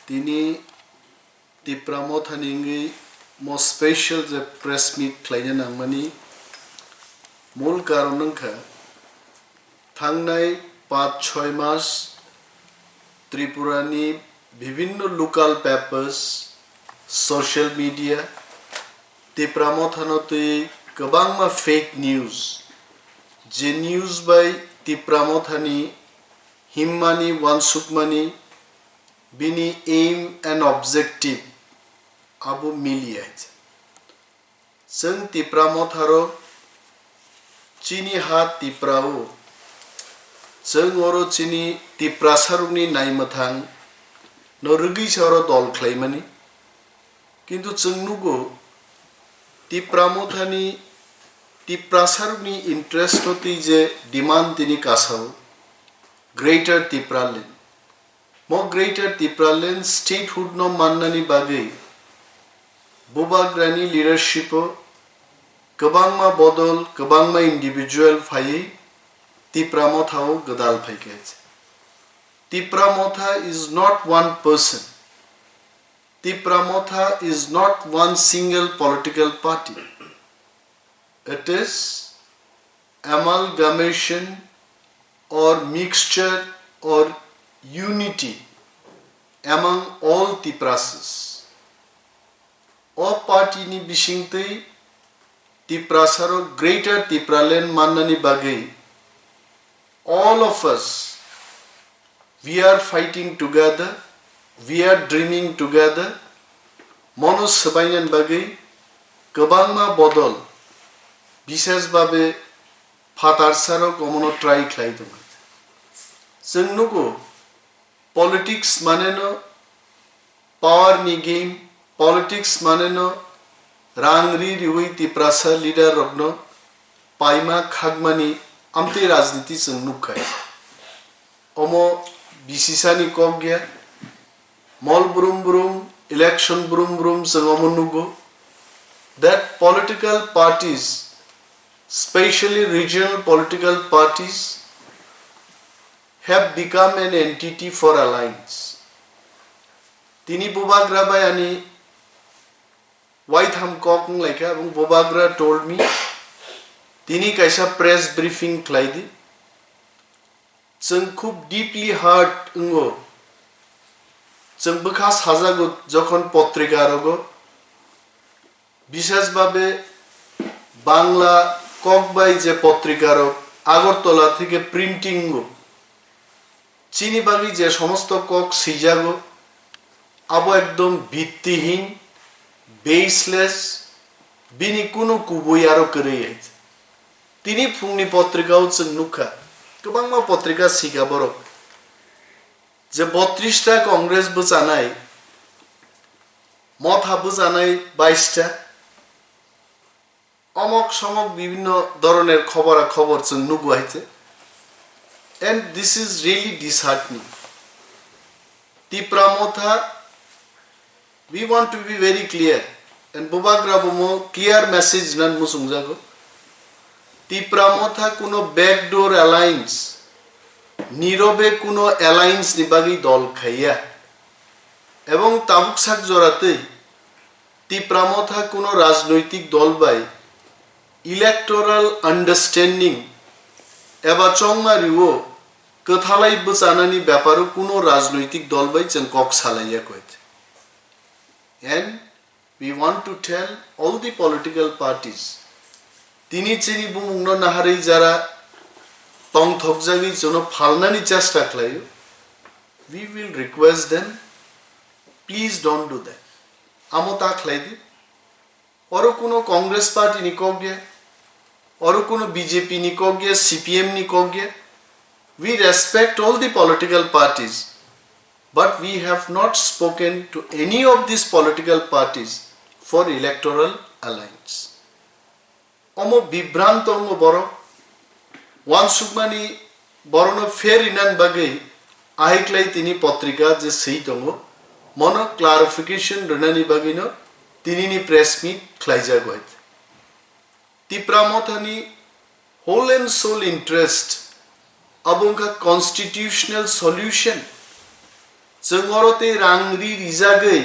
Tini tipramothani mo special the press meet khlainya nangmani mul karon nangkha thangnai 5-6 mas Tripurani bibhinno local papers social media tipramothanote kabangma fake news je news by tipramothani himmani wansukmani bini aim and objective abu miliaj seng tipramotharo chini hat tiprao seng oro chini tiprasarungni naimathang no rugi saro dol khlaimani kintu chengnugo tipramothani tiprasarungni interest hoti je demand tini kasau greater tipraland mo greater tipraland statehood no mannani bagai bubagrani leadership kabangma bodol kabangma individual phai tipramothao gadal phaikech tipramotha is not one person tipramotha is not one single political party it is amalgamation or mixture or unity among all tiprases all party ni bisingtei tiprasaro greater tipraland mannani bagai all of us we are fighting together we are dreaming together mono sabaingan bagai kabangma bodol bishesh babe phatarsaro komono try khlaidum sengnugo politics maneno power ni game politics maneno rangri riwi tiprasa leader rogno paima khagmani amte rajniti sengnukai omo bisisani kogya mol brum brum election brum brum sengomunugo that political parties especially regional political parties have become an entity for alliance tini bobagra bayani white ham kokung laika abung bobagra told me tini kaisa press briefing khlaidi जों खूब deeply hurt ngo जों बखास हाजागो যখন পত্রিকা রগো বিশেষভাবে বাংলা ককবাই যে পত্রিকার আগরতলা থেকে printing গো চিনিবাগি যে সমস্ত কক সিজাগো আবো একদম ভিত্তিহীন বেসলেস বিনি কোনো কুবই আরো করে আইছে তিনি ফুংনি পত্রিকাও जों नुखा गोबांमा पत्रिका सिगा बरक जे 32टा कांग्रेस बोजानाय मथा बोजानाय 22टा अमक समक विभिन्न धरनेर खबरा खबर जों नुगुआइছে and this is really disheartening tipramotha we want to be very clear and bobagrabo clear message nan musungjago tipramotha kuno backdoor alliance nirobe kuno alliance ni bagi dol khaiya ebong tabuksak jorate tipramotha kuno rajnoitik dol bai electoral understanding eba chongma riwo kathalai bachanani byaparo kuno rajnoitik dol bai chen kok salaiya koit and we want to tell all the political parties তিনি চিনি বুমুংন নাহারি যারা তং থকজাগি জন্য ফালনানি চেষ্টা খালাইও we will request them please don't do that আমতা খালাইদি অর কোনো কংগ্রেস পার্টি নিকগে অর কোনো বিজেপি নিকগে সিপিএম নিকগে we respect all the political parties but we have not spoken to any of these political parties for electoral alliance omo bibranto omo boro wan sukmani borono fair inan bagai ahiklai tini patrika je sei tongo mono clarification runani bagino tini ni press meet khlaija goit tipramothani whole and soul interest abongka constitutional solution जों अरते रांरि रिजागै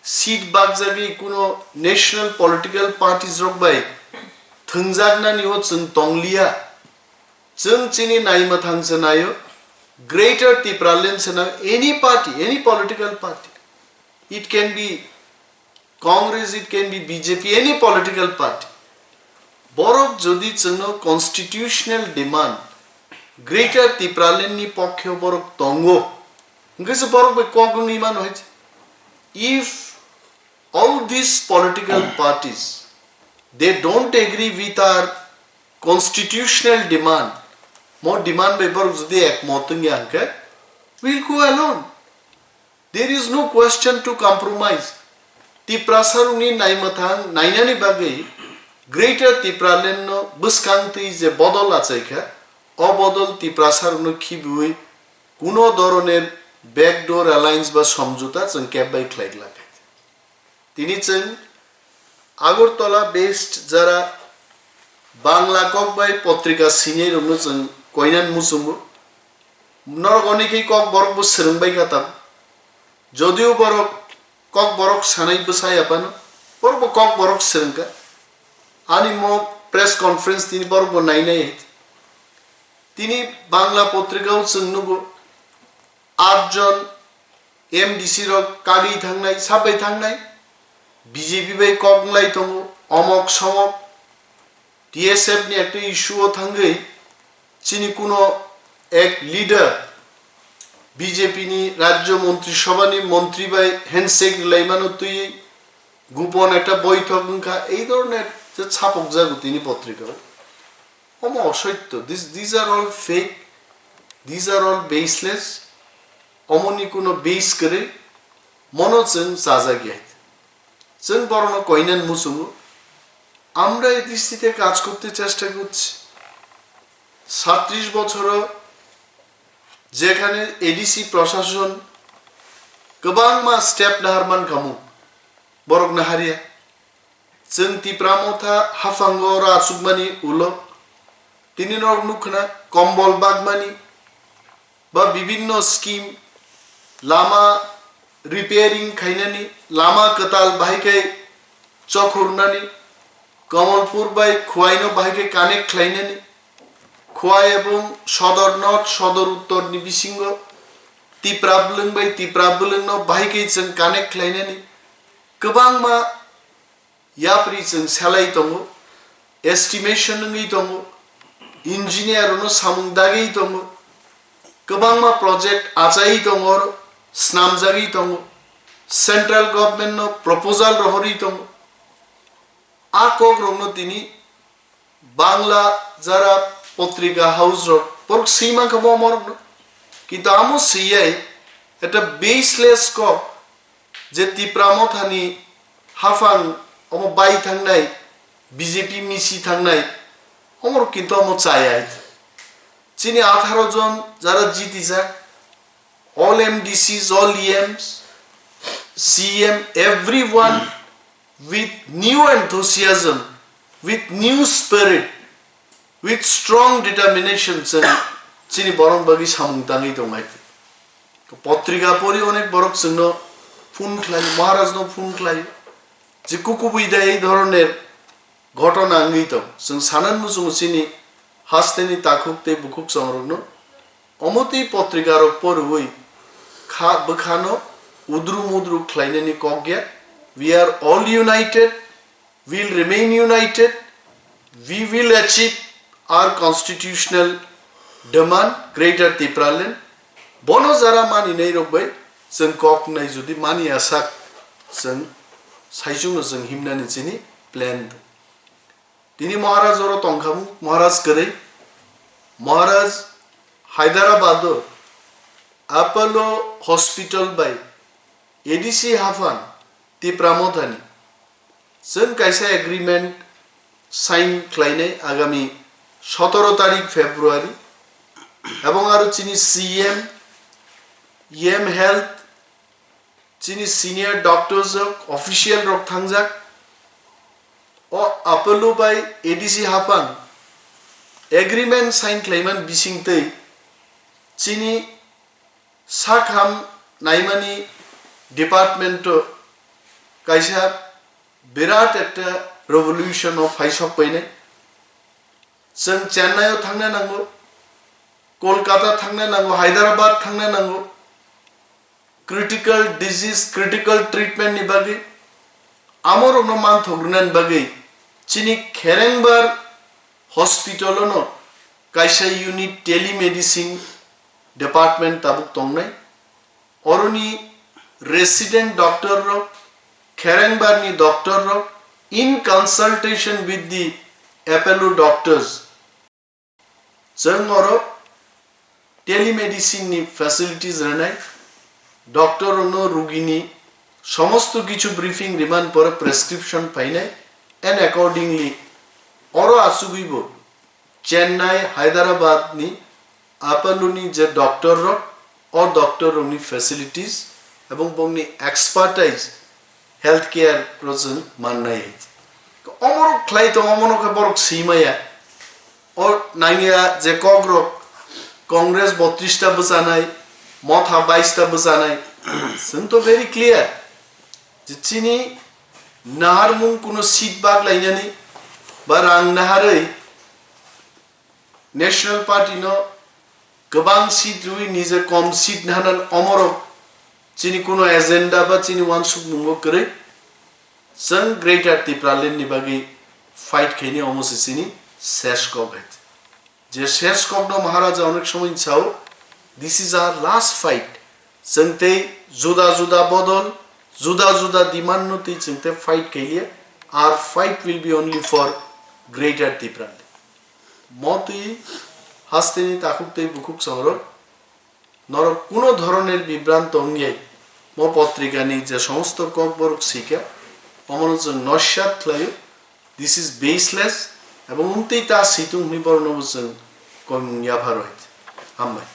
seat बागजागै कुनो national political parties रक bye थंजागनानि हो जों तंलिया जों चिनि Nayma थांजनायो greater तिप्रालेन Sana any political party, it can be Congress, it can be BJP, any political party. Borok jodi chano constitutional demand greater tipralen ni pokkhe borok tongo ngese borok be kogni man hoyche. If all these political parties they don't agree with our constitutional demand, more demand by borok jodi ekmot ngi we'll go alone. There is no question to compromise. Tiprasaruni naimathang nainani bagai greater tipralen no buskangti je bodol achaika obodol tiprasarunu khibui kuno doroner backdoor alliance ba somjota जों केबबाय ख्लाइला তিনি जों Agartala best যারা বাংলা ককবাই পত্রিকা senior Rono जों কইনান মুসুমু নরগনিকি cock বরক বসরংবাই খাতাম যদিও বরক cock বরক সানাই বসাই আপানো বরক cock বরক সরংকা আনি মো press conference তিনি বরক নাই নাই তিনি বাংলা পত্রিকাও जोंनुগো 8 জন এমডিসি র কাগি থাংনাই সাবাই থাংনাই বিজেপি বাই ককলাই দङ অমক সমক টিএসএফ नि একটা ইস্যুও থাঙ্গৈ চিনি কোনো এক লিডার বিজেপি नि রাজ্য মন্ত্রিসভানি মন্ত্রী বাই হ্যান্ডশেক লাইমানো তুই গোপন একটা বৈঠক নকা এই ধরনের যে ছাপক জাগু তিনি পত্রিকা অম অসত্য this are all fake this are all baseless অমনি কোনো বেস করে মনোচন সাজা গিয়ে जों বরণ কইনান মুসুমু আমরা এই দৃষ্টিতে কাজ করতে চেষ্টা করছি 37 বছর যেখানে এডিসি প্রশাসন गोबां मा स्टेप नाहारमान खामु बरक नाहारिया जों तिप्रामथा हाफांगरा सुगमानि उलो तिनि नर नुखना कम्बल बागमानि बा विभिन्न स्कीम लामा रिपेयरिंग खाइनानि लामा कताल बाहायकै चखुरनानि कमलपुर बाय खुवाइनो बाहायकै कानेक्ट खालायनानि खुवाइ एवं सदर नर्थ सदर उत्तर नि बिसिंग तिप्राबलुं बाय तिप्राबलुं न बाहायकै जों कानेक्ट खालायनानि गोबां मा याप्रि जों सालाय दङ एस्टिमेशन नङै दङ इन्जिनियार न सामुंदागै दङ गोबां मा प्रोजेक्ट आजाय दङ स्नामजागै दङ सेंट्रल गवर्नमेंट न प्रपोजल रहरि दङ आकग रंनो तिनी बांग्ला जरा पत्रिका हाउस रो पर सीमा कबो मरनो কিন্তু আমো সিয়াই এটা বেসলেস ক যে তিপ্রামথানি হাফাং অম বাই থাংনাই বিজেপি মিছি থাংনাই অমর কিন্তু আমো চায়াই চিনি 18 জন যারা জিতিছা all MDCs all EMs CM everyone with new enthusiasm with new spirit with strong determination চিনি বরং বাগি সামুংতাঙই দমাই পত্রিকা পড়ি অনেক বরক জন্য ফোন খাই মহারাজ ন ফোন খাই যে কুকুবুইদা এই ধরনের ঘটনা আঙ্গিত जों সানান মুসুং চিনি হাসতেনি তাকুকতে বুকুক সংরগ্ন অমতি পত্রিকার পরুই খা বখানো উদ্রু মুদ্রু খাইনানি কগিয়া we are all united we'll remain united we will achieve our constitutional demand greater tipralen bono jara mani nei rokbai जों kok nai jodi mani asak जों saijung जों himnani chini plan tini maharaj oro tongkhamu maharaj kare maharaj hyderabad apollo hospital by adc hafan tipramodhani जों kaisa agreement sign khlainai agami 17 তারিখ ফেব্রুয়ারি এবং আরো চিনি CM ইএম health চিনি সিনিয়র ডক্টরস অফিশিয়াল রক থাংজাক ও আপেলো বাই এডিসি হাপান এগ্রিমেন্ট সাইন ক্লাইমান বিসিংতৈ চিনি সাখাম नाइमानी डिपार्टमेंट कैसा बिराट एक रेवोल्यूशन ऑफ फाइसप पैने जों चेन्नाई थांनो नांगौ कोलकाता थांनो नांगौ हैदराबाद थांनो नांगौ क्रिटिकल डिजीज क्रिटिकल ट्रीटमेंट नि बागै आमर न मान थग्रनान बागै चिनी खेरेंबार हॉस्पिटल न कैसा यूनिट टेलीमेडिसिन डिपार्टमेंट ताबुक तंगनाय औरनी रेसिडेंट डॉक्टर रो खेरेंबार नि डॉक्टर रो in consultation with the Apollo doctors जों और टेलीमेडिसिन नि फैसिलिटीज रहनाय डॉक्टर नो रुगिनी समस्त किछु ब्रीफिंग रिमांड पर प्रेस्क्रिप्शन पाइनाय एंड अकॉर्डिंगली और आसुगिबो चेन्नई हैदराबाद नि अपोलो नि जे डॉक्टर रो और डॉक्टर नि फैसिलिटीज एवं बंगनी एक्सपर्टाइज हेल्थ केयर रोजन माननाय अमर क्लाइ तो अमर के बरक सीमाया और नांगिया जे कग्र कांग्रेस 32 ता बजानाय मथा 22 ता बजानाय जों तो वेरी क्लियर जिचिनी नाहार मुं कुनो सीट बाग लायनानै बा रां नाहारै नेशनल पार्टी नो गोबां सीट रुइ निजे कम सीट नाहानान अमर चिनी कुनो एजेंडा बा चिनी वान सुक मुंगो करे जों ग्रेटर तिप्रालेन नि बागै फाइट खेनि अमसिसिनी शेषकब है जे शेषकब न महाराजा अनेक समय छाव this is our last fight जोंते जुदा जुदा बदल जुदा जुदा डिमांड नति जोंते फाइट खेलिए our fight will be only for greater Tipraland मति हास्तेनी ताकुते बुकुक संग्रह नर कोनो धरनेर विभ्रांत अंगे म पत्रिकानी जे समस्त ककबरक शिखा अमरजों नश्यात खलायो दिस इज बेसलेस एवं उन्ते ता सितुं निबरनबोजों कमुंया भारत हामबाय।